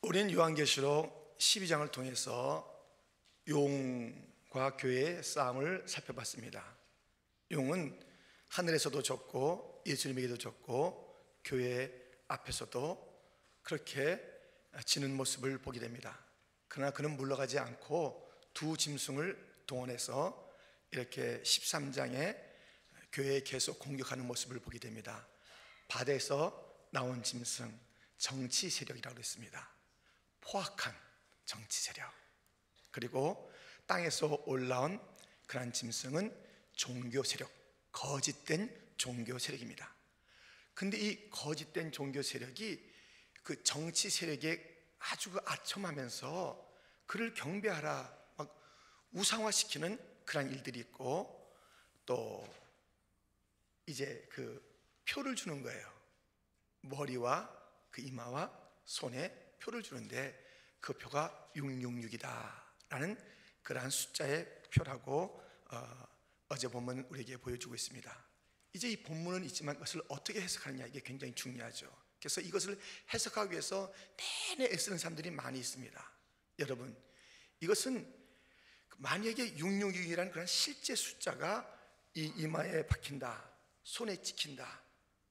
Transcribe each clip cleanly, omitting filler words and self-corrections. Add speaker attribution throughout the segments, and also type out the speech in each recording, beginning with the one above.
Speaker 1: 우린 요한계시록 12장을 통해서 용과 교회의 싸움을 살펴봤습니다. 용은 하늘에서도 졌고 예수님에게도 졌고 교회 앞에서도 그렇게 지는 모습을 보게 됩니다. 그러나 그는 물러가지 않고 두 짐승을 동원해서 이렇게 13장에 교회에 계속 공격하는 모습을 보게 됩니다. 바다에서 나온 짐승, 정치 세력이라고 했습니다. 포악한 정치 세력. 그리고 땅에서 올라온 그러한 짐승은 종교 세력, 거짓된 종교 세력입니다. 근데 이 거짓된 종교 세력이 그 정치 세력에 아주 아첨하면서 그를 경배하라 막 우상화시키는 그런 일들이 있고, 또 이제 그 표를 주는 거예요. 머리와 그 이마와 손에 표를 주는데 그 표가 666이다 라는 그러한 숫자의 표라고 어제 본문 우리에게 보여주고 있습니다. 이제 이 본문은 있지만 그것을 어떻게 해석하느냐, 이게 굉장히 중요하죠. 그래서 이것을 해석하기 위해서 내내 애쓰는 사람들이 많이 있습니다. 여러분, 이것은 만약에 666이라는 그런 실제 숫자가 이 이마에 박힌다, 손에 찍힌다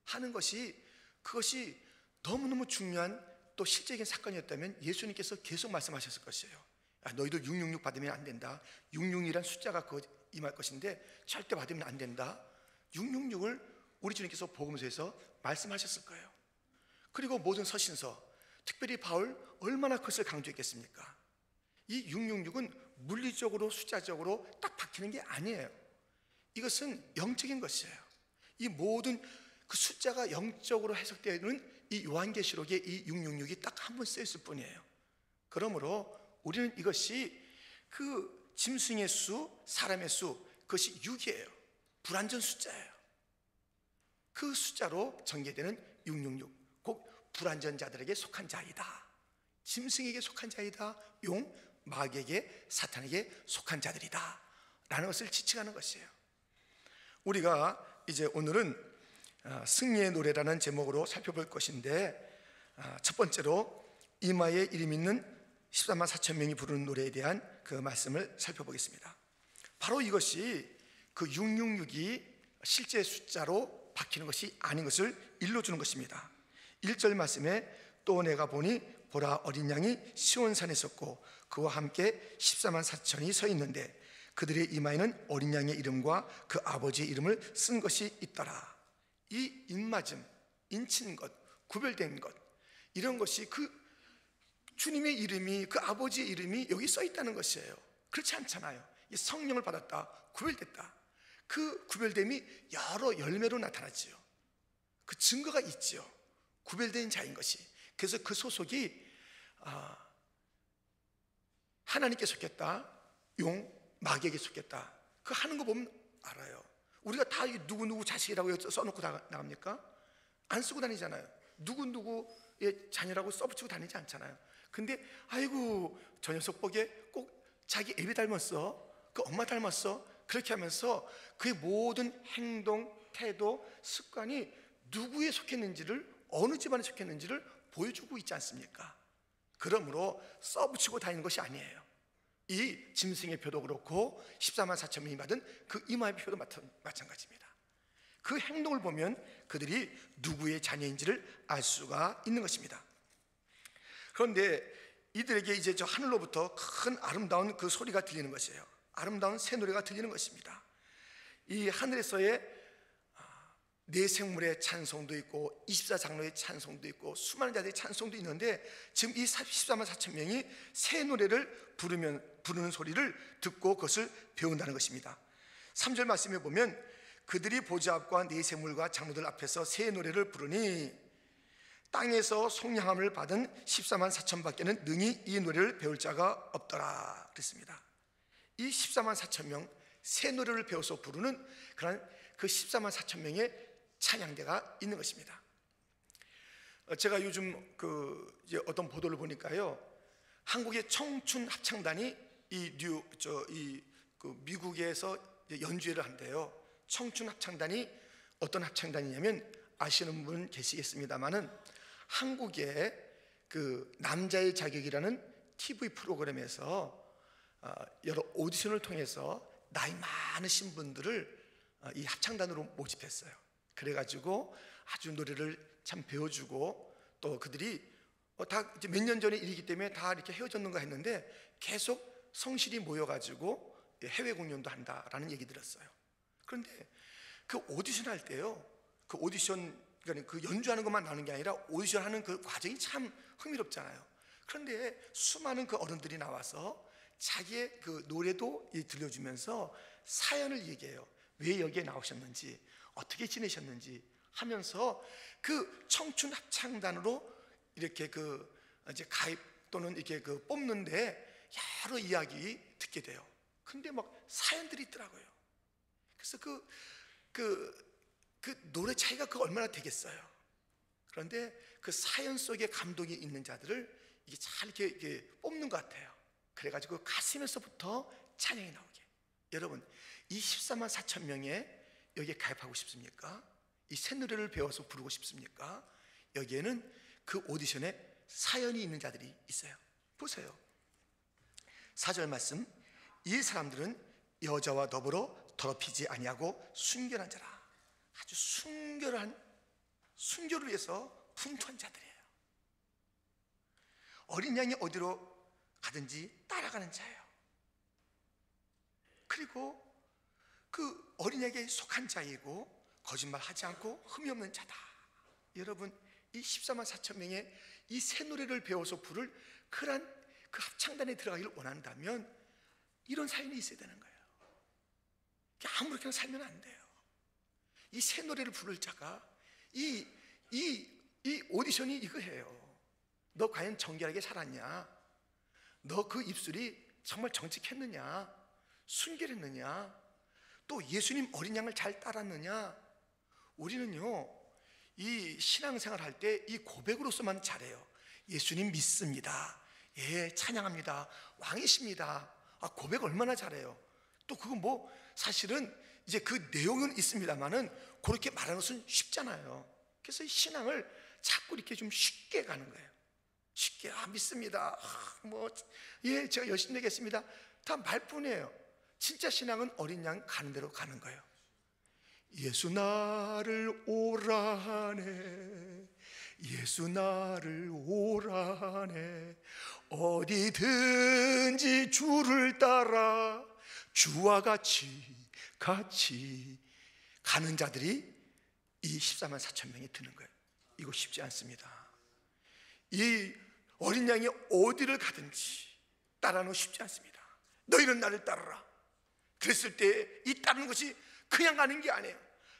Speaker 1: 하는 것이, 그것이 너무너무 중요한 또 실제적인 사건이었다면 예수님께서 계속 말씀하셨을 것이에요. 너희들 666 받으면 안 된다. 666이란 숫자가 그 임할 것인데 절대 받으면 안 된다. 666을 우리 주님께서 복음서에서 말씀하셨을 거예요. 그리고 모든 서신서, 특별히 바울 얼마나 그것을 강조했겠습니까? 이 666은 물리적으로 숫자적으로 딱 박히는 게 아니에요. 이것은 영적인 것이에요. 이 모든 그 숫자가 영적으로 해석되는 이 요한계시록에 이 666이 딱 한 번 쓰였을 뿐이에요. 그러므로 우리는 이것이 그 짐승의 수, 사람의 수, 그것이 6이에요. 불완전 숫자예요. 그 숫자로 전개되는 666, 곧 불완전 자들에게 속한 자이다. 짐승에게 속한 자이다. 용, 마귀에게, 사탄에게 속한 자들이다 라는 것을 지칭하는 것이에요. 우리가 이제 오늘은 승리의 노래라는 제목으로 살펴볼 것인데, 첫 번째로 이마에 이름 있는 14만 4천 명이 부르는 노래에 대한 그 말씀을 살펴보겠습니다. 바로 이것이 그 666이 실제 숫자로 박히는 것이 아닌 것을 일러주는 것입니다. 1절 말씀에 또 내가 보니 보라 어린 양이 시온산에 섰고 그와 함께 14만 4천이 서 있는데 그들의 이마에는 어린 양의 이름과 그 아버지의 이름을 쓴 것이 있더라. 이 입맞음, 인친 것, 구별된 것, 이런 것이 그 주님의 이름이, 그 아버지의 이름이 여기 써 있다는 것이에요. 그렇지 않잖아요. 이 성령을 받았다, 구별됐다. 그 구별됨이 여러 열매로 나타나지요. 그 증거가 있지요. 구별된 자인 것이. 그래서 그 소속이 하나님께 속했다, 용, 마귀에게 속했다. 그 하는 거 보면 알아요. 우리가 다 누구누구 자식이라고 써놓고 나갑니까? 안 쓰고 다니잖아요. 누구누구의 자녀라고 써붙이고 다니지 않잖아요. 근데 아이고 저 녀석 보기에 꼭 자기 애비 닮았어, 그 엄마 닮았어, 그렇게 하면서 그의 모든 행동, 태도, 습관이 누구에 속했는지를, 어느 집안에 속했는지를 보여주고 있지 않습니까? 그러므로 써붙이고 다니는 것이 아니에요. 이 짐승의 표도 그렇고 14만 4천 명이 받은 그 이마의 표도 마찬가지입니다. 그 행동을 보면 그들이 누구의 자녀인지를 알 수가 있는 것입니다. 그런데 이들에게 이제 저 하늘로부터 큰 아름다운 그 소리가 들리는 것이에요. 아름다운 새 노래가 들리는 것입니다. 이 하늘에서의 네 생물의 찬송도 있고 24장로의 찬송도 있고 수많은 자들의 찬송도 있는데, 지금 이 14만 4천 명이 새 노래를 부르는 소리를 듣고 그것을 배운다는 것입니다. 3절 말씀에 보면 그들이 보좌 앞과 네 생물과 장로들 앞에서 새 노래를 부르니 땅에서 속량함을 받은 14만 4천 밖에는 능히 이 노래를 배울 자가 없더라 그랬습니다. 이 14만 4천 명 새 노래를 배워서 부르는 그런 그 14만 4천 명의 찬양대가 있는 것입니다. 제가 요즘 이제 어떤 보도를 보니까요, 한국의 청춘 합창단이 미국에서 연주회를 한대요. 청춘 합창단이 어떤 합창단이냐면 아시는 분 계시겠습니다만은 한국의 그 남자의 자격이라는 TV 프로그램에서 여러 오디션을 통해서 나이 많으신 분들을 이 합창단으로 모집했어요. 그래가지고 아주 노래를 참 배워주고, 또 그들이 다 이제 몇 년 전에 일이기 때문에 다 이렇게 헤어졌는가 했는데 계속 성실히 모여가지고 해외 공연도 한다라는 얘기 들었어요. 그런데 그 오디션 할 때요, 그 오디션, 그러니까 그 연주하는 것만 나오는 게 아니라 오디션 하는 그 과정이 참 흥미롭잖아요. 그런데 수많은 그 어른들이 나와서 자기의 그 노래도 들려주면서 사연을 얘기해요. 왜 여기에 나오셨는지, 어떻게 지내셨는지 하면서 그 청춘 합창단으로 이렇게 그 이제 가입 또는 이렇게 그 뽑는데 여러 이야기 듣게 돼요. 근데 막 사연들이 있더라고요. 그래서 그 노래 차이가 그 얼마나 되겠어요. 그런데 그 사연 속에 감동이 있는 자들을 이게 잘 이렇게 뽑는 것 같아요. 그래가지고 가슴에서부터 찬양이 나오게. 여러분, 이 14만 4천 명에 여기에 가입하고 싶습니까? 이 새 노래를 배워서 부르고 싶습니까? 여기에는 그 오디션에 사연이 있는 자들이 있어요. 보세요. 4절 말씀, 이 사람들은 여자와 더불어 더럽히지 아니하고 순결한 자라. 아주 순결을 위해서 분투한 자들이에요. 어린 양이 어디로 가든지 따라가는 자예요. 그리고 그 어린 양에게 속한 자이고 거짓말하지 않고 흠이 없는 자다. 여러분, 이 14만 4천 명의 이 새 노래를 배워서 부를 그런 그 합창단에 들어가기를 원한다면 이런 사연이 있어야 되는 거예요. 아무렇게나 살면 안 돼요. 이 새 노래를 부를 자가 이 오디션이 이거예요. 너 과연 정결하게 살았냐? 너 그 입술이 정말 정직했느냐? 순결했느냐? 또 예수님 어린 양을 잘 따랐느냐? 우리는요, 이 신앙생활 할 때 이 고백으로서만 잘해요. 예수님 믿습니다. 예, 찬양합니다. 왕이십니다. 고백 얼마나 잘해요. 또 그거 뭐 사실은 이제 그 내용은 있습니다만은 그렇게 말하는 것은 쉽잖아요. 그래서 이 신앙을 자꾸 이렇게 좀 쉽게 가는 거예요. 쉽게 믿습니다. 예, 제가 열심히 되겠습니다. 다 말뿐이에요. 진짜 신앙은 어린 양 가는 대로 가는 거예요. 예수 나를 오라 하네, 예수 나를 오라 하네, 어디든지 주를 따라 주와 같이 가는 자들이 이 14만 4천 명이 드는 거예요. 이거 쉽지 않습니다. 이 어린 양이 어디를 가든지 따라하는 거 쉽지 않습니다. 너희는 나를 따르라. 그랬을 때 이 따르는 것이 그냥 가는 게 아니에요.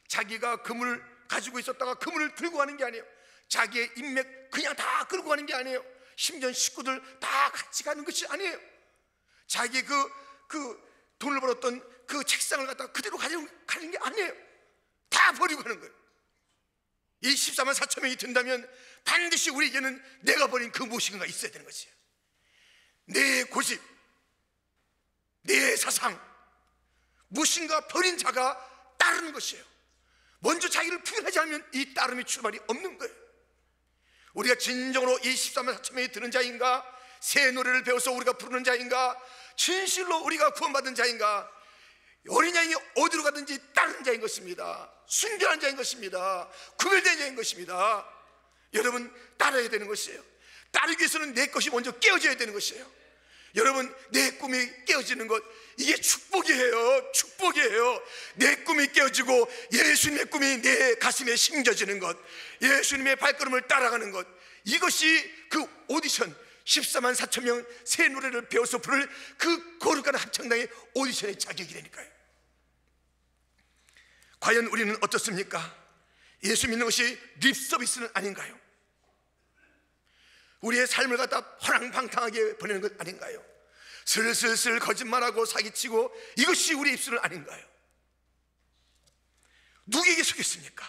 Speaker 1: 자기가 그물을 가지고 있었다가 그물을 들고 가는 게 아니에요. 자기의 인맥 그냥 다 끌고 가는 게 아니에요. 심지어 식구들 다 같이 가는 것이 아니에요. 자기 그 돈을 벌었던 그 책상을 갖다가 그대로 가는 게 아니에요. 다 버리고 가는 거예요. 이 14만 4천 명이 든다면 반드시 우리에게는 내가 버린 그 무엇인가가 있어야 되는 것이에요. 내 고집, 내 사상, 무엇인가 버린 자가 따르는 것이에요. 먼저 자기를 부인하지 않으면 이 따름의 출발이 없는 거예요. 우리가 진정으로 이 14만 4천 명이 드는 자인가, 새 노래를 배워서 우리가 부르는 자인가, 진실로 우리가 구원받은 자인가, 어린 양이 어디로 가든지 따르는 자인 것입니다. 순결한 자인 것입니다. 구별된 자인 것입니다. 여러분, 따라야 되는 것이에요. 따르기 위해서는 내 것이 먼저 깨어져야 되는 것이에요. 여러분, 내 꿈이 깨어지는 것, 이게 축복이에요. 축복이에요. 내 꿈이 깨어지고 예수님의 꿈이 내 가슴에 심겨지는 것, 예수님의 발걸음을 따라가는 것, 이것이 그 오디션 14만 4천 명 새 노래를 배워서 부를 그 거룩한 합창단의 오디션의 자격이 되니까요. 과연 우리는 어떻습니까? 예수 믿는 것이 립서비스는 아닌가요? 우리의 삶을 갖다 허랑방탕하게 보내는 것 아닌가요? 슬슬슬 거짓말하고 사기치고 이것이 우리의 입술은 아닌가요? 누구에게 속였습니까?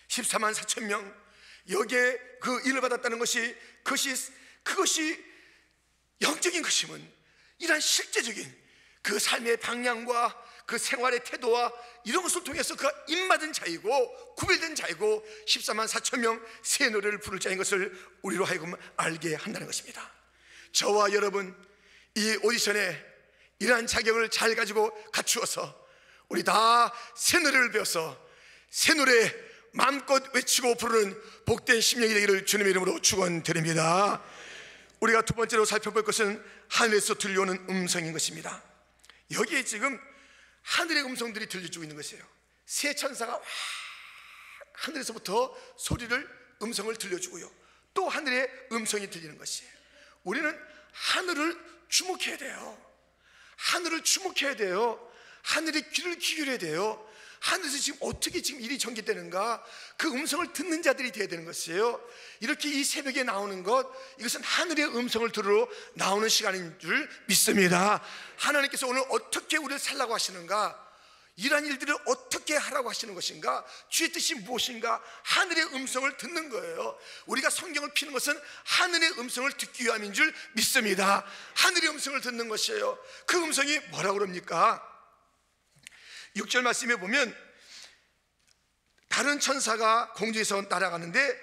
Speaker 1: 14만 4천 명 여기에 그 일을 받았다는 것이 그것이 영적인 것이면 이러한 실제적인 그 삶의 방향과 그 생활의 태도와 이런 것을 통해서 그가 입맞은 자이고 구별된 자이고 14만 4천 명 새 노래를 부를 자인 것을 우리로 하여금 알게 한다는 것입니다. 저와 여러분, 이 오디션에 이러한 자격을 잘 가지고 갖추어서 우리 다 새 노래를 배워서 새 노래 마음껏 외치고 부르는 복된 심령이 되기를 주님의 이름으로 축원드립니다. 우리가 두 번째로 살펴볼 것은 하늘에서 들려오는 음성인 것입니다. 여기에 지금 하늘의 음성들이 들려주고 있는 것이에요. 새 천사가 와 하늘에서부터 음성을 들려주고요, 또 하늘의 음성이 들리는 것이에요. 우리는 하늘을 주목해야 돼요. 하늘을 주목해야 돼요. 하늘에 귀를 기울여야 돼요. 하늘에서 지금 어떻게 지금 일이 전개되는가, 그 음성을 듣는 자들이 되어야 되는 것이에요. 이렇게 이 새벽에 나오는 것, 이것은 하늘의 음성을 들으러 나오는 시간인 줄 믿습니다. 하나님께서 오늘 어떻게 우리를 살라고 하시는가, 이러한 일들을 어떻게 하라고 하시는 것인가, 주의 뜻이 무엇인가, 하늘의 음성을 듣는 거예요. 우리가 성경을 피는 것은 하늘의 음성을 듣기 위함인 줄 믿습니다. 하늘의 음성을 듣는 것이에요. 그 음성이 뭐라고 그럽니까? 6절 말씀에 보면 다른 천사가 공중에서 날아가는데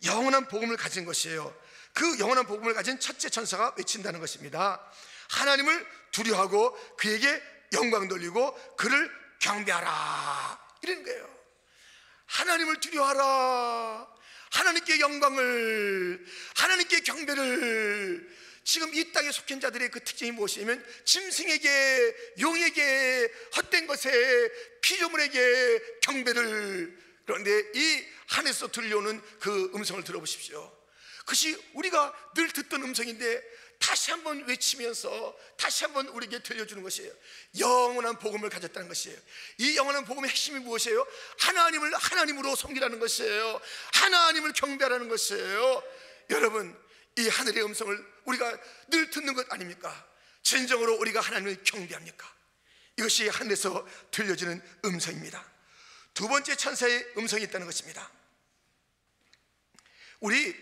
Speaker 1: 영원한 복음을 가진 것이에요. 그 영원한 복음을 가진 첫째 천사가 외친다는 것입니다. 하나님을 두려워하고 그에게 영광 돌리고 그를 경배하라, 이런 거예요. 하나님을 두려워하라, 하나님께 영광을, 하나님께 경배를. 지금 이 땅에 속한 자들의 그 특징이 무엇이냐면 짐승에게, 용에게, 헛된 것에, 피조물에게 경배를. 그런데 이 하늘에서 들려오는 그 음성을 들어보십시오. 그것이 우리가 늘 듣던 음성인데 다시 한번 외치면서 다시 한번 우리에게 들려주는 것이에요. 영원한 복음을 가졌다는 것이에요. 이 영원한 복음의 핵심이 무엇이에요? 하나님을 하나님으로 섬기라는 것이에요. 하나님을 경배하라는 것이에요. 여러분, 이 하늘의 음성을 우리가 늘 듣는 것 아닙니까? 진정으로 우리가 하나님을 경배합니까? 이것이 하늘에서 들려지는 음성입니다. 두 번째 천사의 음성이 있다는 것입니다. 우리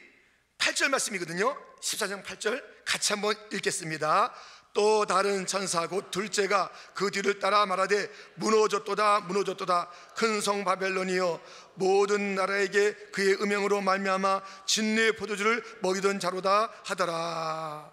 Speaker 1: 8절 말씀이거든요. 14장 8절 같이 한번 읽겠습니다. 또 다른 천사 곧 둘째가 그 뒤를 따라 말하되 무너졌도다 무너졌도다 큰 성 바벨론이여 모든 나라에게 그의 음행으로 말미암아 진리의 포도주를 먹이던 자로다 하더라.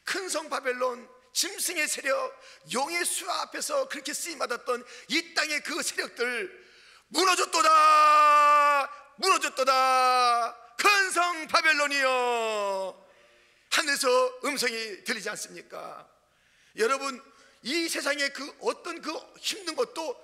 Speaker 1: 큰 성 바벨론, 짐승의 세력, 용의 수하 앞에서 그렇게 쓰임받았던 이 땅의 그 세력들 무너졌도다 무너졌도다 큰 성 바벨론이여. 하늘에서 음성이 들리지 않습니까? 여러분, 이 세상에 그 어떤 그 힘든 것도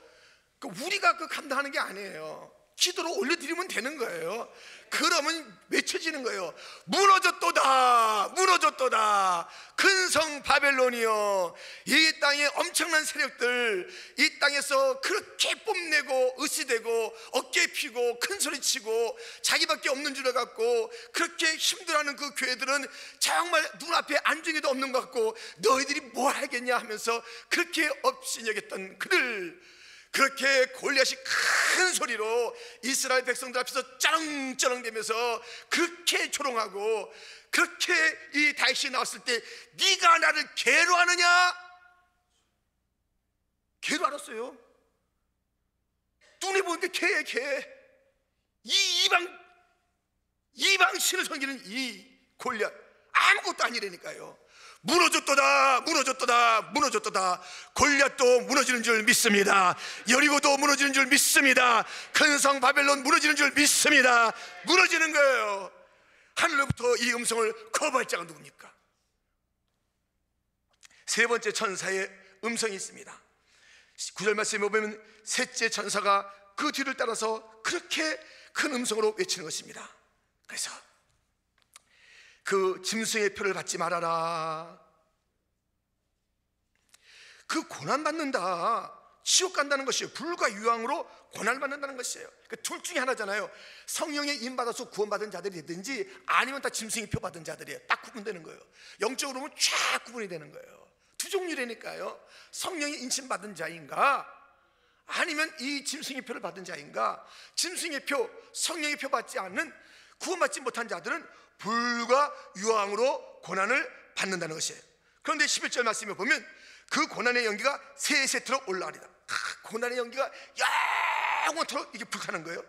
Speaker 1: 우리가 감당하는 게 아니에요. 기도로 올려드리면 되는 거예요. 그러면 외쳐지는 거예요. 무너졌도다 무너졌도다 큰 성 바벨론이여. 이 땅에 엄청난 세력들, 이 땅에서 그렇게 뽐내고 의시되고 어깨 피고 큰 소리치고 자기밖에 없는 줄 알았고 그렇게 힘들어하는 그 교회들은 정말 눈앞에 안중에도 없는 것 같고 너희들이 뭘 하겠냐 하면서 그렇게 업신여겼던 그들, 그렇게 골리앗이 큰 소리로 이스라엘 백성들 앞에서 쩌렁쩌렁대면서 그렇게 조롱하고 그렇게 이 다윗이 나왔을 때 네가 나를 개로 하느냐? 개로 알았어요. 눈에 보는데 개예요, 개. 이 이방 신을 섬기는 이 골리앗 아무것도 아니라니까요. 무너졌도다 무너졌도다 무너졌도다. 골리앗도 무너지는 줄 믿습니다. 여리고도 무너지는 줄 믿습니다. 큰 성 바벨론 무너지는 줄 믿습니다. 무너지는 거예요. 하늘로부터 이 음성을 거부할 자가 누굽니까? 세 번째 천사의 음성이 있습니다. 9절 말씀에 보면 셋째 천사가 그 뒤를 따라서 그렇게 큰 음성으로 외치는 것입니다. 그래서 그 짐승의 표를 받지 말아라. 그 고난받는다, 지옥 간다는 것이에요. 불과 유황으로 고난을 받는다는 것이에요. 둘 중에 하나잖아요. 성령에 임받아서 구원받은 자들이 되든지 아니면 다 짐승의 표 받은 자들이에요. 딱 구분되는 거예요. 영적으로 보면 쫙 구분이 되는 거예요. 두 종류라니까요. 성령에 인침받은 자인가 아니면 이 짐승의 표를 받은 자인가. 짐승의 표, 성령의 표 받지 않는 구원받지 못한 자들은 불과 유황으로 고난을 받는다는 것이에요. 그런데 11절 말씀에 보면 그 고난의 연기가 세세토록 올라가리다. 고난의 연기가 영원토록 이게 불타는 거예요.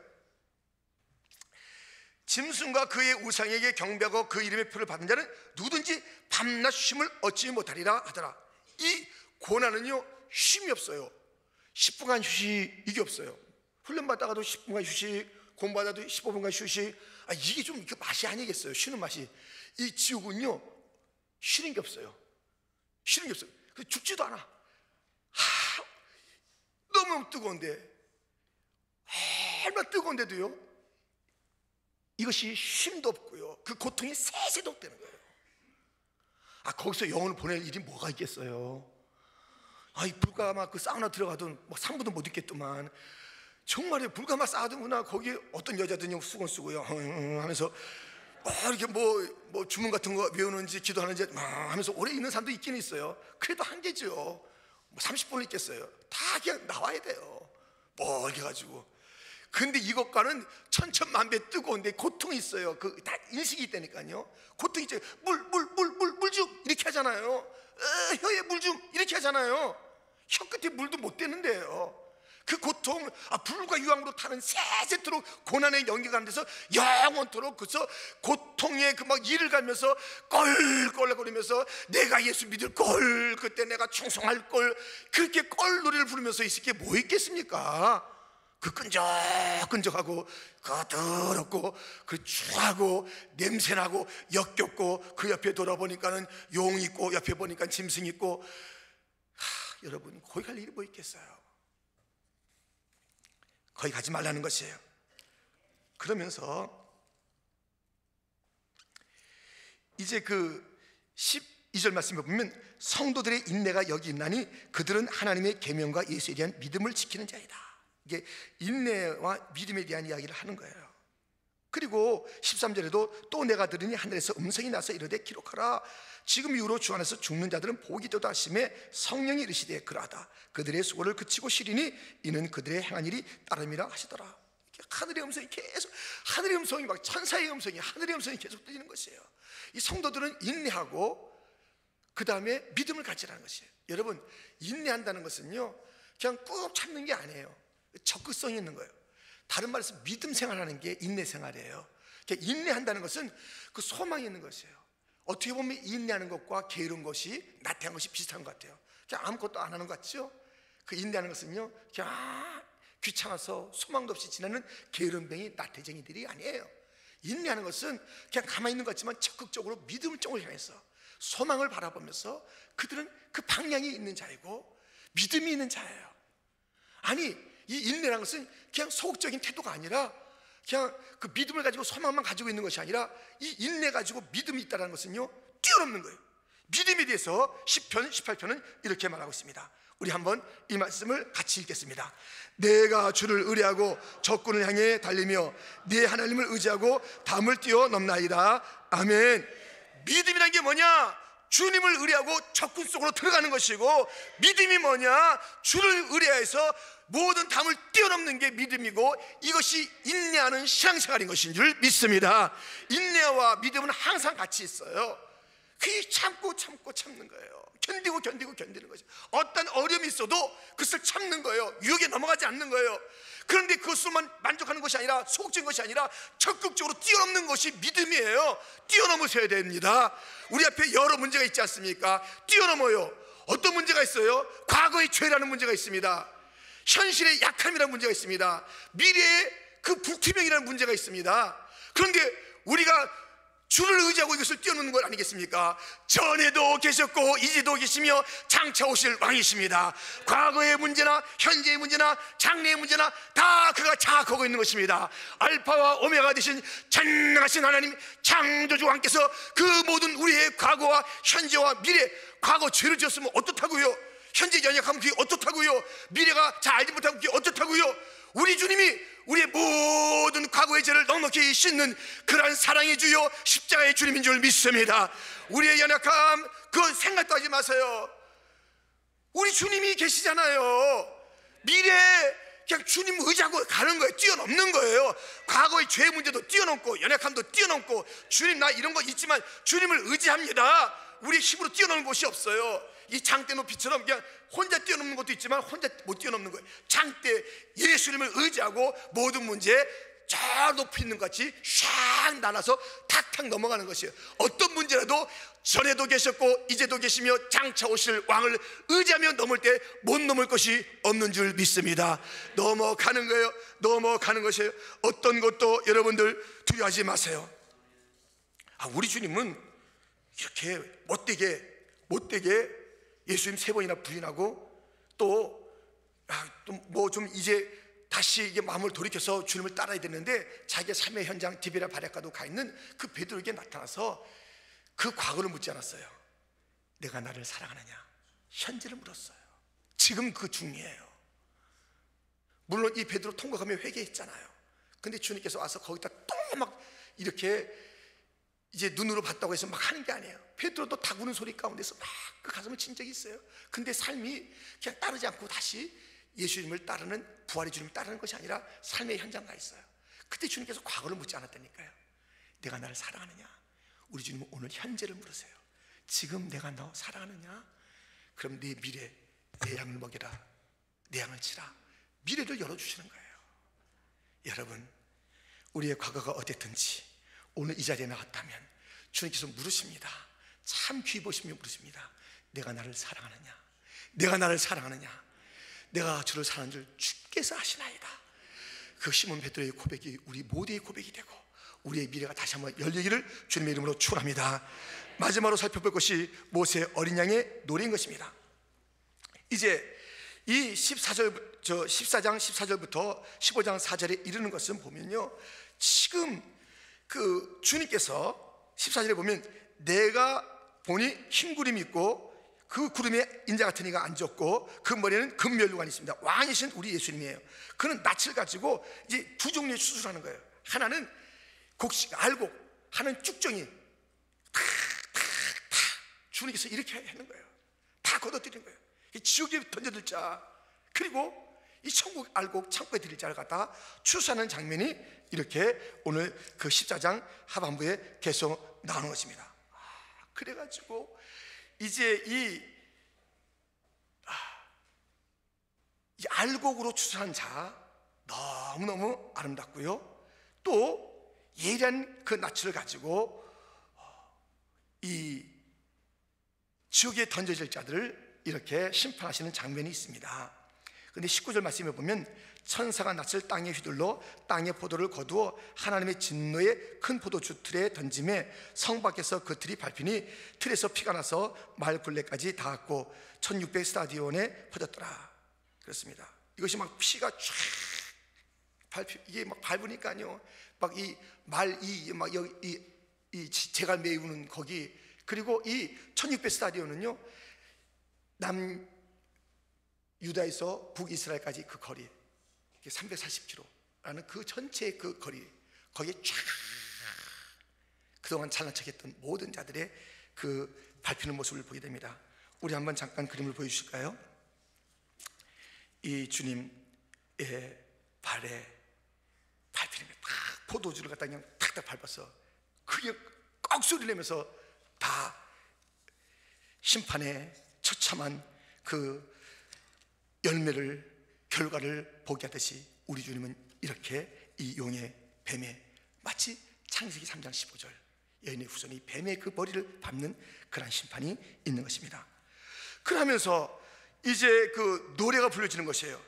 Speaker 1: 짐승과 그의 우상에게 경배하고 그 이름의 표를 받은 자는 누구든지 밤낮 쉼을 얻지 못하리라 하더라. 이 고난은요, 쉼이 없어요. 10분간 휴식, 이게 없어요. 훈련 받다가도 10분간 휴식, 공부하다도 15분간 휴식. 이게 좀 맛이 아니겠어요? 쉬는 맛이. 이 지옥은요, 쉬는 게 없어요. 쉬는 게 없어요. 죽지도 않아. 너무 뜨거운데, 얼마나 뜨거운데도요, 이것이 쉼도 없고요, 그 고통이 세세도 없다는 거예요. 거기서 영혼을 보낼 일이 뭐가 있겠어요? 이 불가마 그 사우나 들어가도 뭐 3분도 못 있겠더만. 정말에 불가마 사우나 거기 어떤 여자들이 수건 쓰고요 하면서 이렇게 뭐 주문 같은 거 외우는지 기도하는지 하면서 오래 있는 사람도 있긴 있어요. 그래도 한계죠. 뭐 30분을 있겠어요. 다 그냥 나와야 돼요. 이렇게 가지고. 근데 이것과는 천천만배 뜨거운데 고통이 있어요. 다 인식이 있다니까요. 고통이 있죠. 물 좀 이렇게 하잖아요. 혀에 물 좀 이렇게 하잖아요. 혀 끝에 물도 못 대는데요. 그 고통, 불과 유황으로 타는 세세토록 고난의 연기가 안 돼서 영원토록, 그래서 고통의 이를 가면서 껄껄거리면서 내가 예수 믿을 걸, 그때 내가 충성할 걸, 그렇게 껄 노래를 부르면서 있을 게 뭐 있겠습니까? 그 끈적끈적하고 더럽고 그 추하고 냄새나고 역겹고, 그 옆에 돌아보니까는 용 있고 옆에 보니까 짐승 있고. 여러분, 거기 갈 일이 뭐 있겠어요? 거기 가지 말라는 것이에요. 그러면서 이제 그 12절 말씀에 보면 성도들의 인내가 여기 있나니 그들은 하나님의 계명과 예수에 대한 믿음을 지키는 자이다. 이게 인내와 믿음에 대한 이야기를 하는 거예요. 그리고 13절에도 또 내가 들으니 하늘에서 음성이 나서 이르되 기록하라. 지금 이후로 주 안에서 죽는 자들은 복이 되다 하심에 성령이 이르시되 그러하다. 그들의 수고를 그치고 쉬리니 이는 그들의 행한 일이 따름이라 하시더라. 하늘의 음성이 계속, 하늘의 음성이 막 천사의 음성이, 하늘의 음성이 계속 들리는 것이에요. 이 성도들은 인내하고 그 다음에 믿음을 가지라는 것이에요. 여러분, 인내한다는 것은요, 그냥 꾹 참는 게 아니에요. 적극성이 있는 거예요. 다른 말해서 믿음 생활하는 게 인내 생활이에요. 인내한다는 것은 그 소망이 있는 것이에요. 어떻게 보면 인내하는 것과 게으른 것이, 나태한 것이 비슷한 것 같아요. 그냥 아무것도 안 하는 것 같죠? 그 인내하는 것은요, 그냥 귀찮아서 소망도 없이 지나는 게으름뱅이 나태쟁이들이 아니에요. 인내하는 것은 그냥 가만히 있는 것 같지만 적극적으로 믿음을 쪽을 향해서 소망을 바라보면서 그들은 그 방향이 있는 자이고 믿음이 있는 자예요. 아니, 이 인내라는 것은 그냥 소극적인 태도가 아니라 그냥 그 믿음을 가지고 소망만 가지고 있는 것이 아니라 이 인내 가지고 믿음이 있다는 것은요, 뛰어넘는 거예요. 믿음에 대해서 10편, 18편은 이렇게 말하고 있습니다. 우리 한번 이 말씀을 같이 읽겠습니다. 내가 주를 의뢰하고 적군을 향해 달리며 네 하나님을 의지하고 담을 뛰어넘나이다. 아멘. 믿음이란 게 뭐냐? 주님을 의뢰하고 적군 속으로 들어가는 것이고, 믿음이 뭐냐? 주를 의뢰해서 모든 담을 뛰어넘는 게 믿음이고, 이것이 인내하는 신앙생활인 것인 줄 믿습니다. 인내와 믿음은 항상 같이 있어요. 그게 참는 거예요. 견디는 거죠. 어떤 어려움이 있어도 그것을 참는 거예요. 유혹에 넘어가지 않는 거예요. 그런데 그것으로만 만족하는 것이 아니라, 소극적인 것이 아니라 적극적으로 뛰어넘는 것이 믿음이에요. 뛰어넘으셔야 됩니다. 우리 앞에 여러 문제가 있지 않습니까? 뛰어넘어요. 어떤 문제가 있어요? 과거의 죄라는 문제가 있습니다. 현실의 약함이라는 문제가 있습니다. 미래의 그 불투명이라는 문제가 있습니다. 그런데 우리가 주를 의지하고 이것을 뛰어넘는 것 아니겠습니까? 전에도 계셨고 이제도 계시며 장차 오실 왕이십니다. 과거의 문제나 현재의 문제나 장래의 문제나 다 그가 장악하고 있는 것입니다. 알파와 오메가 되신 전능하신 하나님 창조주 왕께서 그 모든 우리의 과거와 현재와 미래, 과거 죄를 지었으면 어떻다고요? 현재 연약하면 그게 어떻다고요? 미래가 잘 알지 못하면 그게 어떻다고요? 우리 주님이 우리의 모든 과거의 죄를 넉넉히 씻는 그러한 사랑의 주요 십자가의 주님인 줄 믿습니다. 우리의 연약함 그 생각도 하지 마세요. 우리 주님이 계시잖아요. 미래에 그냥 주님 의지하고 가는 거예요. 뛰어넘는 거예요. 과거의 죄 문제도 뛰어넘고 연약함도 뛰어넘고, 주님 나 이런 거 있지만 주님을 의지합니다. 우리의 힘으로 뛰어넘는 곳이 없어요. 이 장대 높이처럼 그냥 혼자 뛰어넘는 것도 있지만 혼자 못 뛰어넘는 거예요. 장대 예수님을 의지하고 모든 문제 저 높이 있는 것 같이 샥 나눠서 탁탁 넘어가는 것이에요. 어떤 문제라도 전에도 계셨고 이제도 계시며 장차 오실 왕을 의지하며 넘을 때 못 넘을 것이 없는 줄 믿습니다. 넘어가는 거예요. 넘어가는 것이에요. 어떤 것도 여러분들 두려워하지 마세요. 우리 주님은 이렇게 못되게 예수님 3번이나 부인하고 또 뭐 좀 이제 다시 이게 마음을 돌이켜서 주님을 따라야 되는데 자기의 삶의 현장 디베랴 바닷가도 가 있는 그 베드로에게 나타나서 그 과거를 묻지 않았어요. 내가 나를 사랑하느냐? 현재를 물었어요. 지금 그 중이에요. 물론 이 베드로 통곡하며 회개했잖아요. 근데 주님께서 와서 거기다 또 막 이렇게 이제 눈으로 봤다고 해서 막 하는 게 아니에요. 베드로도 닭 우는 소리 가운데서 막 그 가슴을 친 적이 있어요. 근데 삶이 그냥 따르지 않고 다시 예수님을 따르는, 부활의 주님을 따르는 것이 아니라 삶의 현장 가 있어요. 그때 주님께서 과거를 묻지 않았다니까요. 내가 나를 사랑하느냐? 우리 주님은 오늘 현재를 물으세요. 지금 내가 너 사랑하느냐? 그럼 네 미래, 내 양을 먹여라, 내 양을 치라. 미래를 열어주시는 거예요. 여러분, 우리의 과거가 어땠든지 오늘 이 자리에 나왔다면 주님께서 물으십니다. 참 귀 보시며 물으십니다. 내가 나를 사랑하느냐? 내가 나를 사랑하느냐? 내가 주를 사랑하는 줄 주께서 아시나이다. 그 시몬 베드로의 고백이 우리 모두의 고백이 되고 우리의 미래가 다시 한번 열리기를 주님의 이름으로 축원합니다. 마지막으로 살펴볼 것이 모세의 어린 양의 노래인 것입니다. 이제 이 14장 14절부터 15장 4절에 이르는 것은 보면요, 지금 그 주님께서 14절에 보면 내가 보니 흰 구름이 있고 그 구름에 인자 같은 이가 앉았고 그 머리에는 금면류관이 있습니다. 왕이신 우리 예수님이에요. 그는 낯을 가지고 이제 두 종류의 수술하는 거예요. 하나는 곡식 알곡, 하나는 쭉정이 탁탁탁 주님께서 이렇게 하는 거예요. 다 걷어들이는 거예요. 지옥에 던져들 자, 그리고 이 천국 알곡 창고에 드릴 자를 갖다가 추수하는 장면이 이렇게 오늘 그 14장 하반부에 계속 나오는 것입니다. 그래가지고 이제 이 알곡으로 추수한 자 너무너무 아름답고요, 또 예리한 그 낯을 가지고 이 지옥에 던져질 자들을 이렇게 심판하시는 장면이 있습니다. 그런데 19절 말씀에 보면 천사가 낯을 땅에 휘둘러 땅의 포도를 거두어 하나님의 진노의 큰 포도주 틀에 던짐에 성 밖에서 그 틀이 밟히니 틀에서 피가 나서 마을 굴레까지 닿았고 1600 스타디온에 퍼졌더라. 그렇습니다. 이것이 막 피가 쫙 이게 막 밟으니까요, 막 이 말 막 여기 이 재갈 메우는 거기, 그리고 이 1600 스타디온은요 남 유다에서 북이스라엘까지 그 거리 340km라는 그 전체의 그 거리, 거기에 쫙 그동안 잘난 척했던 모든 자들의 그 밟히는 모습을 보게 됩니다. 우리 한번 잠깐 그림을 보여주실까요? 이 주님의 발에 밟히는 게 딱 포도주를 갖다 그냥 탁탁 밟아서 그게 꺽 소리 내면서 다 심판의 처참한 그 열매를, 결과를 보게 하듯이 우리 주님은 이렇게 이 용의 뱀의, 마치 창세기 3장 15절 여인의 후손이 뱀의 그 머리를 밟는 그런 심판이 있는 것입니다. 그러면서 이제 그 노래가 불려지는 것이에요.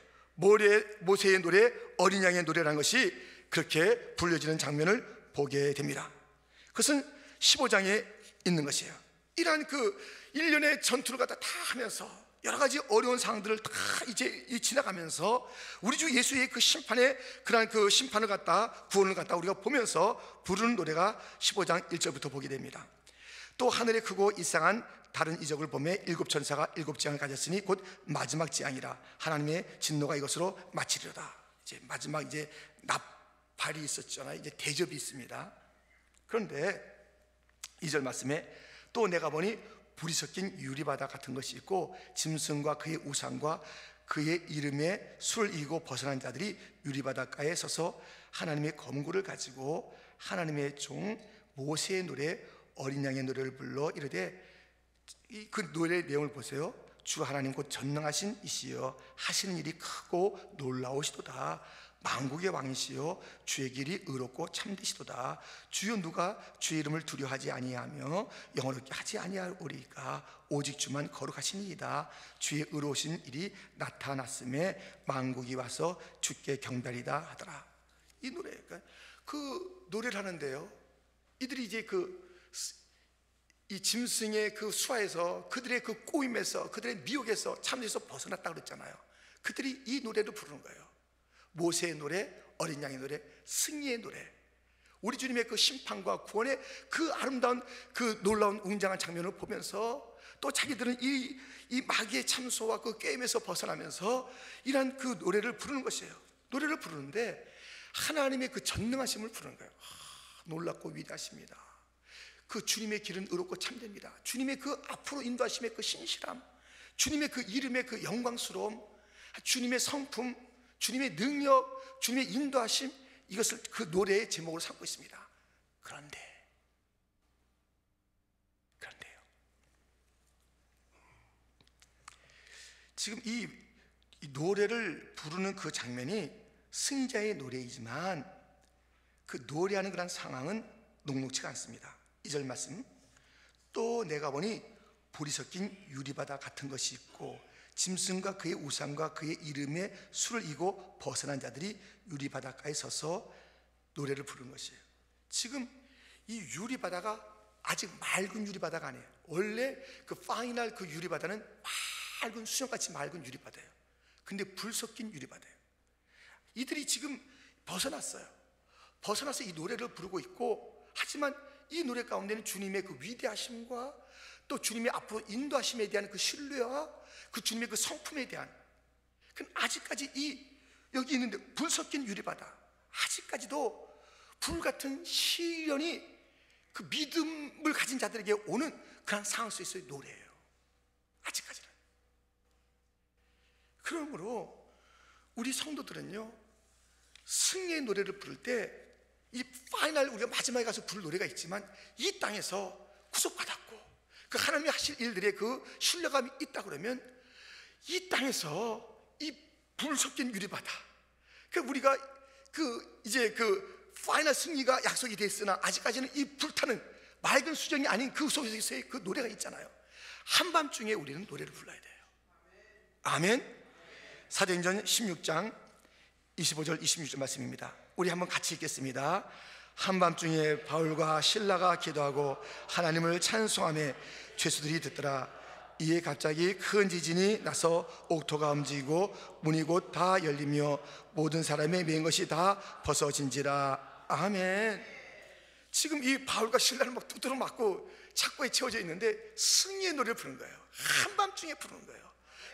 Speaker 1: 모세의 노래, 어린 양의 노래라는 것이 그렇게 불려지는 장면을 보게 됩니다. 그것은 15장에 있는 것이에요. 이러한 그 1년의 전투를 갖다 다 하면서 여러 가지 어려운 상황들을 다 이제 지나가면서 우리 주 예수의 그 심판의 그러한 그 심판을 갖다, 구원을 갖다 우리가 보면서 부르는 노래가 15장 1절부터 보게 됩니다. 또 하늘에 크고 이상한 다른 이적을 보매 7 천사가 7 지향을 가졌으니 곧 마지막 지향이라 하나님의 진노가 이것으로 마치리로다. 이제 마지막 이제 나팔이 있었잖아요. 이제 대접이 있습니다. 그런데 2절 말씀에 또 내가 보니 불이 섞인 유리바다 같은 것이 있고 짐승과 그의 우상과 그의 이름에 술을 이기고 벗어난 자들이 유리바닷가에 서서 하나님의 검구를 가지고 하나님의 종 모세의 노래, 어린 양의 노래를 불러 이르되 그 노래의 내용을 보세요. 주 하나님 곧 전능하신 이시여 하시는 일이 크고 놀라우시도다. 만국의 왕이시여 주의 길이 의롭고 참되시도다. 주여 누가 주의 이름을 두려워하지 아니하며 영원롭게 하지 아니하오리까. 오직 주만 거룩하시니이다. 주의 의로우신 일이 나타났음에 만국이 와서 주께 경배리다 하더라. 이 노래, 그 노래를 하는데요, 이들이 이제 이 짐승의 그 수하에서, 그들의 그 꼬임에서, 그들의 미혹에서, 참에서 벗어났다 그랬잖아요. 그들이 이 노래를 부르는 거예요. 모세의 노래, 어린 양의 노래, 승리의 노래. 우리 주님의 그 심판과 구원의 그 아름다운 그 놀라운 웅장한 장면을 보면서 또 자기들은 이 마귀의 참소와 그 게임에서 벗어나면서 이런 그 노래를 부르는 것이에요. 노래를 부르는데 하나님의 그 전능하심을 부르는 거예요. 놀랍고 위대하십니다. 그 주님의 길은 의롭고 참됩니다. 주님의 그 앞으로 인도하심의 그 신실함, 주님의 그 이름의 그 영광스러움, 주님의 성품, 주님의 능력, 주님의 인도하심, 이것을 그 노래의 제목으로 삼고 있습니다. 그런데요, 지금 이 노래를 부르는 그 장면이 승자의 노래이지만 그 노래하는 그런 상황은 녹록치가 않습니다. 2절 말씀, 또 내가 보니 불이 섞인 유리바다 같은 것이 있고 짐승과 그의 우상과 그의 이름에 술을 이고 벗어난 자들이 유리바닷가에 서서 노래를 부르는 것이에요. 지금 이 유리바다가 아직 맑은 유리바다가 아니에요. 원래 그 파이널 그 유리바다는 맑은 수정같이 맑은 유리바다예요. 근데 불 섞인 유리바다예요. 이들이 지금 벗어났어요. 벗어나서 이 노래를 부르고 있고, 하지만 이 노래 가운데는 주님의 그 위대하심과 또 주님의 앞으로 인도하심에 대한 그 신뢰와 그 주님의 그 성품에 대한, 아직까지 여기 있는데 불 섞인 유리바다, 아직까지도 불같은 시련이 그 믿음을 가진 자들에게 오는 그런 상황 속에서의 노래예요. 아직까지는. 그러므로 우리 성도들은요, 승리의 노래를 부를 때 이 파이널, 우리가 마지막에 가서 부를 노래가 있지만 이 땅에서 구속받았고 그 하나님이 하실 일들의 그 신뢰감이 있다 그러면 이 땅에서 이 불 섞인 유리바다, 우리가 이제 파이널 승리가 약속이 됐으나 아직까지는 이 불타는 맑은 수정이 아닌 그 속에서의 그 노래가 있잖아요. 한밤중에 우리는 노래를 불러야 돼요. 아멘. 사도행전 16장 25절 26절 말씀입니다. 우리 한번 같이 읽겠습니다. 한밤중에 바울과 실라가 기도하고 하나님을 찬송하며 죄수들이 듣더라. 이에 갑자기 큰 지진이 나서 옥토가 움직이고 문이 곧 다 열리며 모든 사람의 매인 것이 다 벗어진지라. 아멘. 지금 이 바울과 실라는 막 두드러 맞고 착고에 채워져 있는데 승리의 노래를 부르는 거예요. 한밤중에 부르는 거예요.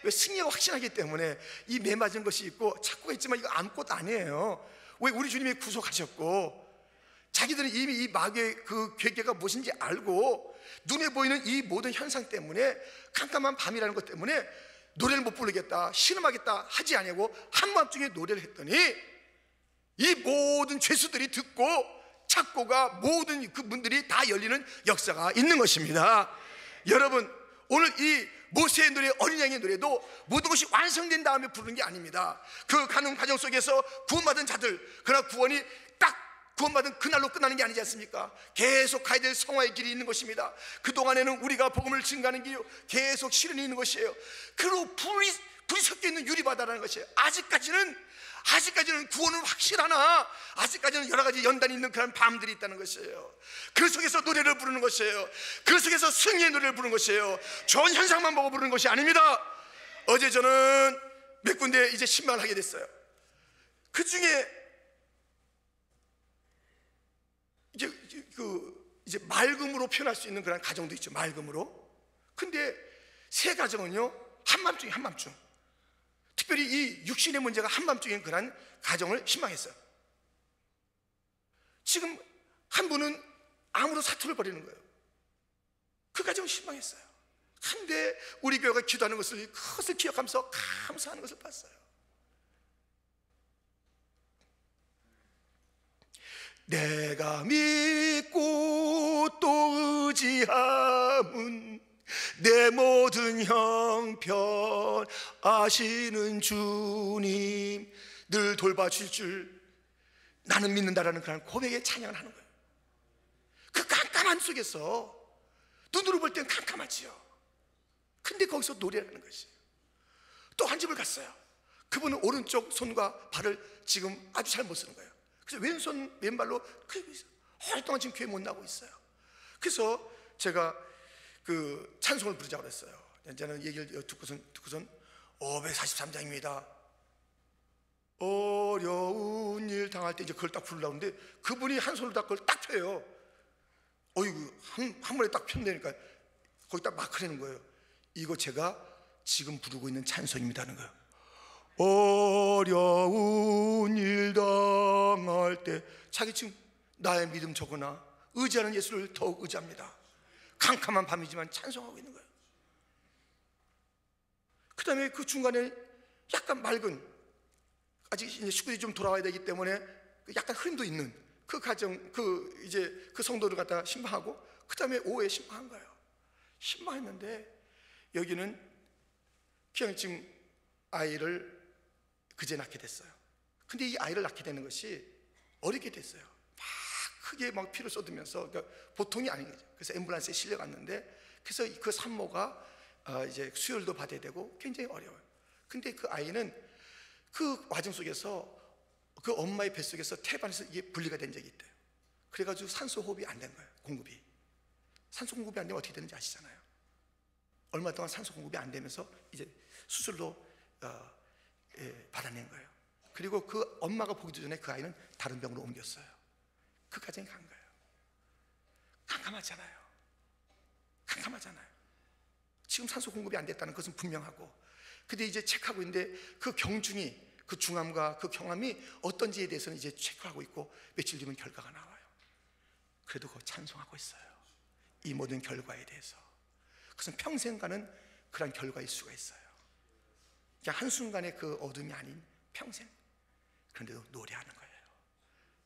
Speaker 1: 왜? 승리가 확신하기 때문에 이 매 맞은 것이 있고 착고가 있지만 이거 아무것도 아니에요. 왜? 우리 주님이 구속하셨고 자기들은 이미 이 마귀의 그 괴계가 무엇인지 알고 눈에 보이는 이 모든 현상 때문에, 캄캄한 밤이라는 것 때문에 노래를 못 부르겠다, 신음하겠다 하지 아니하고 한밤중에 노래를 했더니 이 모든 죄수들이 듣고 착고가 모든 그 문들이 다 열리는 역사가 있는 것입니다. 여러분, 오늘 이 모세의 노래, 어린 양의 노래도 모든 것이 완성된 다음에 부르는 게 아닙니다. 그 가는 과정 속에서 구원받은 자들, 그러나 구원이 딱 구원받은 그날로 끝나는 게 아니지 않습니까? 계속 가야 될 성화의 길이 있는 것입니다. 그동안에는 우리가 복음을 증가하는 길이 계속 시련이 있는 것이에요. 그리고 불이 섞여 있는 유리바다라는 것이에요. 아직까지는 구원은 확실하나 아직까지는 여러 가지 연단이 있는 그런 밤들이 있다는 것이에요. 그 속에서 노래를 부르는 것이에요. 그 속에서 승리의 노래를 부르는 것이에요. 좋은 현상만 보고 부르는 것이 아닙니다. 어제 저는 몇 군데 이제 신방을 하게 됐어요. 그 중에 이제 맑음으로 표현할 수 있는 그런 가정도 있죠. 맑음으로. 근데 세 가정은요, 한밤중, 특별히 이 육신의 문제가 한밤중인 그런 가정을 신방했어요. 지금 한 분은 암으로 사투를 벌이는 거예요. 그 가정을 신방했어요. 근데 우리 교회가 기도하는 것을 그것을 기억하면서 감사하는 것을 봤어요. 내가 믿고 또 의지함은 내 모든 형편 아시는 주님 늘 돌봐주실 줄 나는 믿는다라는 그런 고백의 찬양을 하는 거예요. 그 깜깜한 속에서 눈으로 볼 때는 깜깜하지요. 근데 거기서 노래하는 것이에요. 또 한 집을 갔어요. 그분은 오른쪽 손과 발을 지금 아주 잘 못 쓰는 거예요. 그래서 왼손 왼발로 오랫동안 지금 교회 못 나오고 있어요. 그래서 제가 그 찬송을 부르자고 그랬어요. 저는 얘기를 듣고선 543장입니다. 어려운 일 당할 때 이제 그걸 딱 부르려고 하는데 그분이 한 손으로 딱 그걸 딱 펴요. 어이구, 한 번에 딱 폈다니까 거기다 막 하는 거예요. 이거 제가 지금 부르고 있는 찬송입니다 하는 거예요. 어려운 일 당할 때 자기 지금 나의 믿음 적으나 의지하는 예수를 더욱 의지합니다. 캄캄한 밤이지만 찬송하고 있는 거예요. 그 다음에 그 중간에 약간 맑은, 아직 이제 식구들이 좀 돌아와야 되기 때문에 약간 흐림도 있는 그 가정, 그 성도를 갖다가 신방하고 그 다음에 오후에 신방한 거예요. 신방했는데 여기는 그냥 지금 아이를 그제 낳게 됐어요. 근데 이 아이를 낳게 되는 것이 어렵게 됐어요. 막 크게 막 피를 쏟으면서, 그러니까 보통이 아닌 거죠. 그래서 앰뷸런스에 실려갔는데, 그래서 그 산모가 이제 수혈도 받아야 되고 굉장히 어려워요. 근데 그 아이는 그 과정 속에서 그 엄마의 뱃속에서 태반에서 이게 분리가 된 적이 있대요. 그래가지고 산소 호흡이 안 된 거예요. 공급이. 산소 공급이 안 되면 어떻게 되는지 아시잖아요. 얼마 동안 산소 공급이 안 되면서 이제 수술로 받아낸 거예요. 그리고 그 엄마가 보기도 전에 그 아이는 다른 병으로 옮겼어요. 그 과정이 간 거예요. 깜깜하잖아요. 깜깜하잖아요. 지금 산소 공급이 안 됐다는 것은 분명하고, 근데 이제 체크하고 있는데 그 경중이, 그 중암과 그 경암이 어떤지에 대해서는 이제 체크하고 있고 며칠 뒤면 결과가 나와요. 그래도 그거 찬송하고 있어요. 이 모든 결과에 대해서. 그것은 평생 가는 그런 결과일 수가 있어요. 그냥 한순간의 그 어둠이 아닌 평생. 그런데도 노래하는 거예요.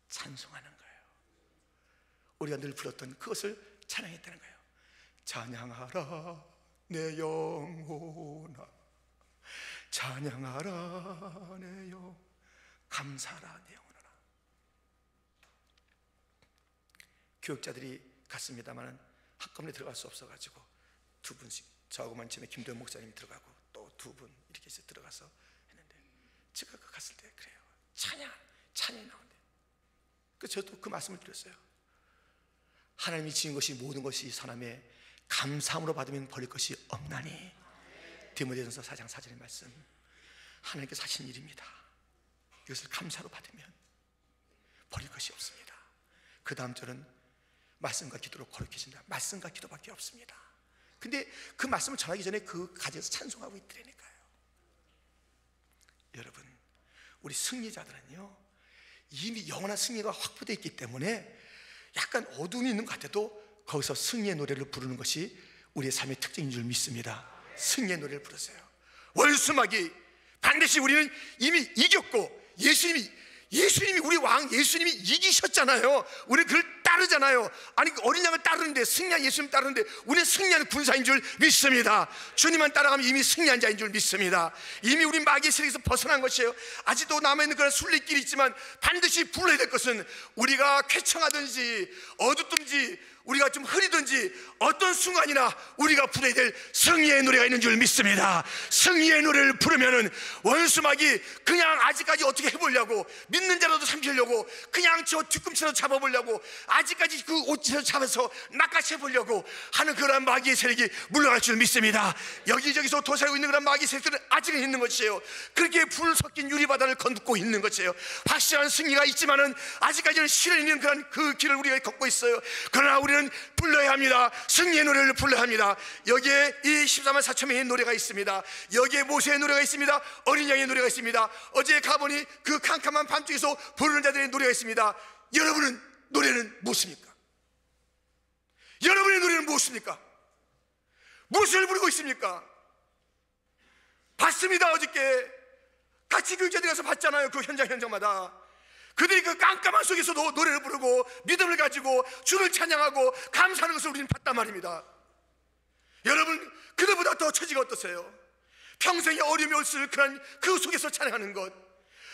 Speaker 1: 찬송하는 거예요. 우리가 늘 불렀던 그것을 찬양했다는 거예요. 찬양하라 내 영혼아, 찬양하라 내 영, 감사하라 내 영혼아. 교육자들이 갔습니다만 학과에 들어갈 수 없어가지고 두 분씩, 저하고만 처음에 김도현 목사님이 들어가고 또 두 분 이렇게 해서 들어가서 했는데, 제가 갔을 때 그래요. 찬양이 나오는데, 저도 그 말씀을 드렸어요. 하나님이 지은 것이 모든 것이 사람의 감사함으로 받으면 버릴 것이 없나니. 디모데전서 4장 4절의 말씀. 하나님께서 하신 일입니다. 이것을 감사로 받으면 버릴 것이 없습니다. 그 다음 절은 말씀과 기도로 거룩해진다. 말씀과 기도밖에 없습니다. 근데 그 말씀을 전하기 전에 그 가지에서 찬송하고 있더라니까요. 여러분, 우리 승리자들은요, 이미 영원한 승리가 확보되어 있기 때문에 약간 어둠이 있는 것 같아도 거기서 승리의 노래를 부르는 것이 우리의 삶의 특징인 줄 믿습니다. 승리의 노래를 부르세요. 월수마귀 반드시 우리는 이미 이겼고, 예수님이 우리 왕 예수님이 이기셨잖아요. 우리는 그를 따르잖아요. 아니, 어린 양을 따르는데, 승리한 예수님 따르는데 우리는 승리하는 군사인 줄 믿습니다. 주님만 따라가면 이미 승리한 자인 줄 믿습니다. 이미 우리 마귀의 세력에서 벗어난 것이에요. 아직도 남아있는 그런 순례길이 있지만 반드시 불러야 될 것은, 우리가 쾌청하든지 어둡든지 우리가 좀 흐리든지 어떤 순간이나 우리가 부르어야 될 승리의 노래가 있는 줄 믿습니다. 승리의 노래를 부르면은 원수막이 그냥 아직까지 어떻게 해보려고, 믿는 자라도 삼키려고, 그냥 저 뒤꿈치로 잡아보려고, 아직까지 그 옷에서 잡아서 낚아채보려고 하는 그런 마귀의 세력이 물러갈 줄 믿습니다. 여기저기서 도사하고 있는 그런 마귀의 세력들은 아직은 있는 것이에요. 그렇게 불 섞인 유리바다를 건너고 있는 것이에요. 확실한 승리가 있지만은 아직까지는 실현 있는 그런 그 길을 우리가 걷고 있어요. 그러나 우리는 불러야 합니다. 승리의 노래를 불러야 합니다. 여기에 이 14만 4천명의 노래가 있습니다. 여기에 모세의 노래가 있습니다. 어린 양의 노래가 있습니다. 어제 가보니 그 캄캄한 밤중에서 부르는 자들의 노래가 있습니다. 여러분은 노래는 무엇입니까? 여러분의 노래는 무엇입니까? 무엇을 부르고 있습니까? 봤습니다. 어저께 같이 교육자들이 가서 봤잖아요. 그 현장마다 그들이 그 깜깜한 속에서도 노래를 부르고 믿음을 가지고 주를 찬양하고 감사하는 것을 우리는 봤단 말입니다. 여러분, 그들보다 더 처지가 어떠세요? 평생의 어려움이 올수록 그 속에서 찬양하는 것,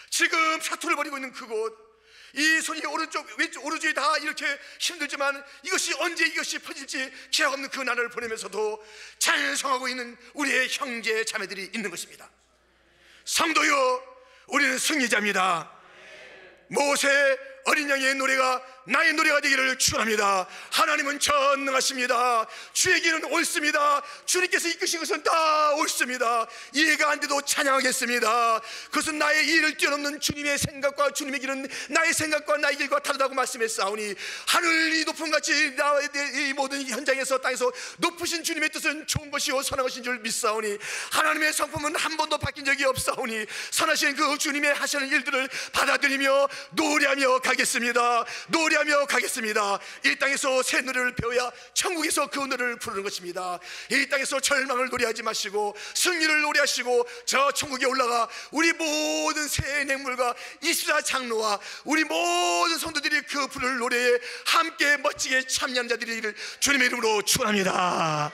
Speaker 1: 지금 사투를 벌이고 있는 그곳, 이 손이 오른쪽 왼쪽 오른쪽이 다 이렇게 힘들지만 이것이 언제 이것이 퍼질지 기약 없는 그 나라를 보내면서도 찬송하고 있는 우리의 형제 자매들이 있는 것입니다. 성도여, 우리는 승리자입니다. 모세 어린 양의 노래가 나의 노래가 되기를 축원합니다. 하나님은 전능하십니다. 주의 길은 옳습니다. 주님께서 이끄신 것은 다 옳습니다. 이해가 안 돼도 찬양하겠습니다. 그것은 나의 이해를 뛰어넘는 주님의 생각과 주님의 길은 나의 생각과 나의 길과 다르다고 말씀했사오니, 하늘이 높은 같이 이 모든 현장에서 땅에서 높으신 주님의 뜻은 좋은 것이요 선한 것인 줄 믿사오니, 하나님의 성품은 한 번도 바뀐 적이 없사오니, 선하신 그 주님의 하시는 일들을 받아들이며 노래하며 가겠습니다. 노래하며 가겠습니다. 이 땅에서 새 노래를 배워야 천국에서 그 노래를 부르는 것입니다. 이 땅에서 절망을 노래하지 마시고 승리를 노래하시고 저 천국에 올라가 우리 모든 새 맹물과 24 장로와 우리 모든 성도들이 그 부를 노래에 함께 멋지게 참여하는 자들이 이를 주님의 이름으로 축원합니다.